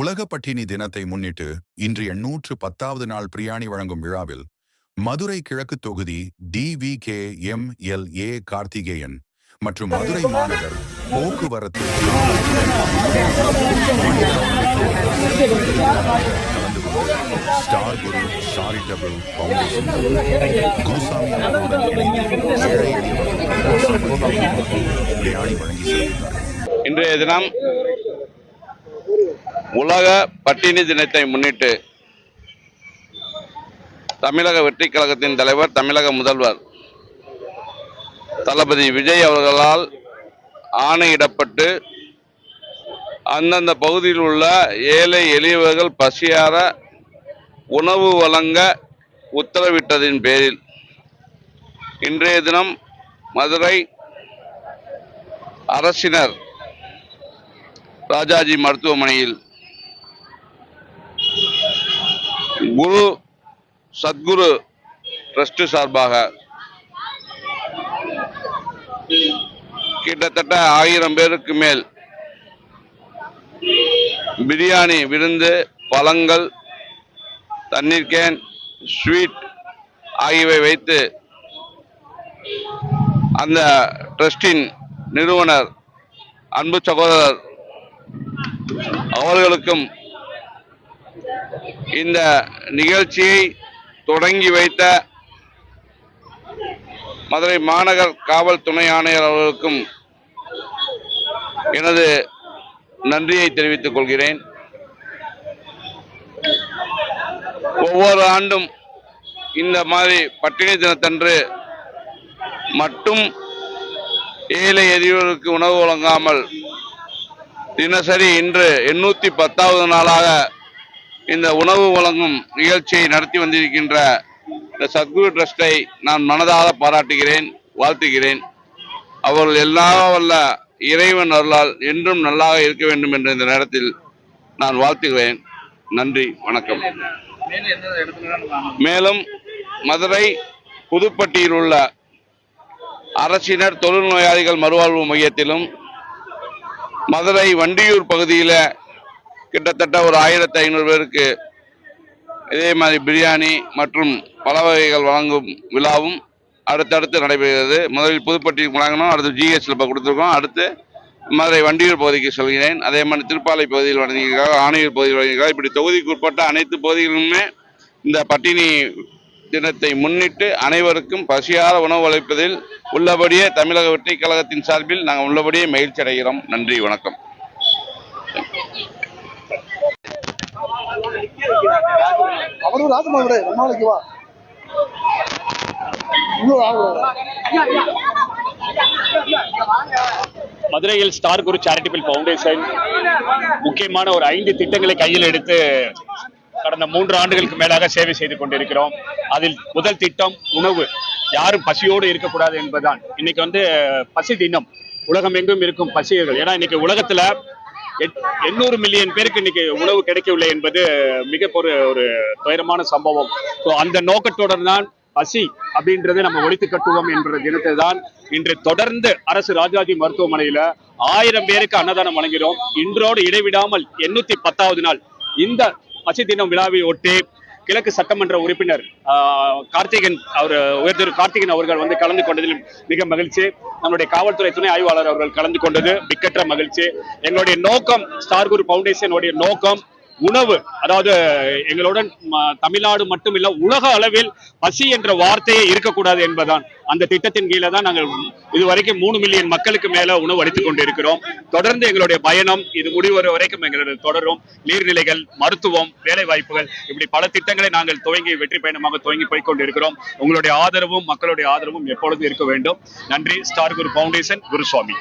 உலக பட்டினி தினத்தை முன்னிட்டு இன்று 810வது நாள் பிரியாணி வழங்கும் விழாவில் மதுரை கிழக்கு தொகுதி DVKMLA கார்த்திகேயன் மற்றும் மதுரை மாநகர் போக்குவரத்து கலந்து கொண்டு ஸ்டார் குரு சாரிட்டபிள் பவுண்டேஷன் குருசாமி அவர்களுடன் இணைந்து ஏழை எளியவர்களுக்கு பிரியாணி வழங்கி செல்கிறார். இன்றைய தினம் உலக பட்டினி தினத்தை முன்னிட்டு தமிழக வெற்றி கழகத்தின் தலைவர், தமிழக முதல்வர் தளபதி விஜய் அவர்களால் ஆணையிடப்பட்டு அந்தந்த பகுதியில் உள்ள ஏழை எளியவர்கள் பசியார உணவு வழங்க உத்தரவிட்டதின் பேரில் இன்றைய தினம் மதுரை அரசினர் ராஜாஜி மருத்துவமனையில் குரு சத்குரு ட்ரஸ்ட் சார்பாக கிட்டத்தட்ட 1000 பேருக்கு மேல் பிரியாணி விருந்து, பழங்கள், தண்ணீர் கேன், ஸ்வீட் ஆகியவை வைத்து அந்த ட்ரஸ்டின் நிறுவனர் அன்பு சகோதரர் அவர்களுக்கும் இந்த நிகழ்ச்சியை தொடங்கி வைத்த மதுரை மாநகர் காவல் துணை ஆணையர் அவர்களுக்கும் எனது நன்றியை தெரிவித்துக் கொள்கிறேன். ஒவ்வொரு ஆண்டும் இந்த மாதிரி பட்டினி தினத்தன்று மட்டும் ஏழை எளியோருக்கு உணவு வழங்காமல் தினசரி இன்று 810வது நாளாக இந்த உணவு வழங்கும் நிகழ்ச்சியை நடத்தி வந்திருக்கின்ற இந்த சத்குரு ட்ரஸ்டை நான் மனதார பாராட்டுகிறேன், வாழ்த்துகிறேன். அவர்கள் எல்லா வல்ல இறைவன் அருளால் என்றும் நல்லாக இருக்க வேண்டும் என்ற இந்த நேரத்தில் நான் வாழ்த்துகிறேன். நன்றி, வணக்கம். மேலும் மதுரை புதுப்பட்டியில் உள்ள அரசினர் தொழுநோயாளிகள் மறுவாழ்வு மையத்திலும், மதுரை வண்டியூர் பகுதியில் கிட்டத்தட்ட ஒரு 1500 பேருக்கு இதே மாதிரி பிரியாணி மற்றும் பல வகைகள் வழங்கும் விழாவும் அடுத்தடுத்து நடைபெறுகிறது. முதலில் புதுப்பட்டிக்கு வழங்கணும், அடுத்து GHல இப்போ கொடுத்துருக்கோம். அடுத்து மதுரை வண்டியூர் பகுதிக்கு சொல்கிறேன். அதே மாதிரி திருப்பாலை பகுதியில் வழங்கியிருக்காங்க, ஆணையூர் பகுதியில் வழங்கியிருக்காங்க. இப்படி தொகுதிக்கு உட்பட்ட அனைத்து பகுதிகளிலுமே இந்த பட்டினி தினத்தை முன்னிட்டு அனைவருக்கும் பசியார உணவு அளிப்பதில் உள்ளபடியே தமிழக வெற்றி கழகத்தின் சார்பில் நாங்கள் உள்ளபடியே மகிழ்ச்சி அடைகிறோம். நன்றி, வணக்கம். மதுரையில் ஸ்டார் குரு சேரிட்டபிள் பவுண்டேஷன் முக்கியமான ஒரு 5 திட்டங்களை கையில் எடுத்து கடந்த 3 ஆண்டுகளுக்கு மேலாக சேவை செய்து கொண்டிருக்கிறோம். அதில் முதல் திட்டம் உணவு. யாரும் பசியோடு இருக்கக்கூடாது என்பதுதான். இன்னைக்கு பசி தினம். உலகம் எங்கும் இருக்கும் பசியர்கள். ஏன்னா இன்னைக்கு உலகத்துல 800 மில்லியன் பேருக்கு இன்னைக்கு உணவு கிடைக்கவில்லை என்பது மிக ஒரு துயரமான சம்பவம். அந்த நோக்கத்தோடு தான் பசி அப்படின்றத நம்ம ஒழித்து கட்டுவோம் என்ற தினத்தை தான் இன்று தொடர்ந்து அரசு ராஜாஜி மருத்துவமனையில 1000 பேருக்கு அன்னதானம் வழங்கிறோம். இன்றோடு இடைவிடாமல் 810வது நாள் இந்த பசி தினம் விழாவை ஒட்டி கிழக்கு சட்டமன்ற உறுப்பினர் கார்த்திகேயன் அவர்கள் கலந்து கொண்டதில் மிக மகிழ்ச்சி. நம்முடைய காவல்துறை துணை ஆய்வாளர் அவர்கள் கலந்து கொண்டது மிக்கற்ற மகிழ்ச்சி. எங்களுடைய நோக்கம், ஸ்டார் குரு பவுண்டேஷனுடைய நோக்கம் உணவு. அதாவது எங்களுடன் தமிழ்நாடு மட்டுமில்ல, உலக அளவில் பசி என்ற வார்த்தையே இருக்கக்கூடாது என்பதுதான். அந்த திட்டத்தின் கீழே தான் நாங்கள் இதுவரைக்கும் 3 மில்லியன் மக்களுக்கு மேல உணவு அளித்துக் கொண்டிருக்கிறோம். தொடர்ந்து எங்களுடைய பயணம் இது முடிவரை வரைக்கும் எங்களுடைய தொடரும். நீர்நிலைகள், மருத்துவம், வேலை வாய்ப்புகள், இப்படி பல திட்டங்களை நாங்கள் வெற்றி பயணமாக துவங்கி போய்கொண்டிருக்கிறோம். உங்களுடைய ஆதரவும் மக்களுடைய ஆதரவும் எப்பொழுதும் இருக்க வேண்டும். நன்றி. ஸ்டார் குரு பவுண்டேஷன், குருசுவாமி.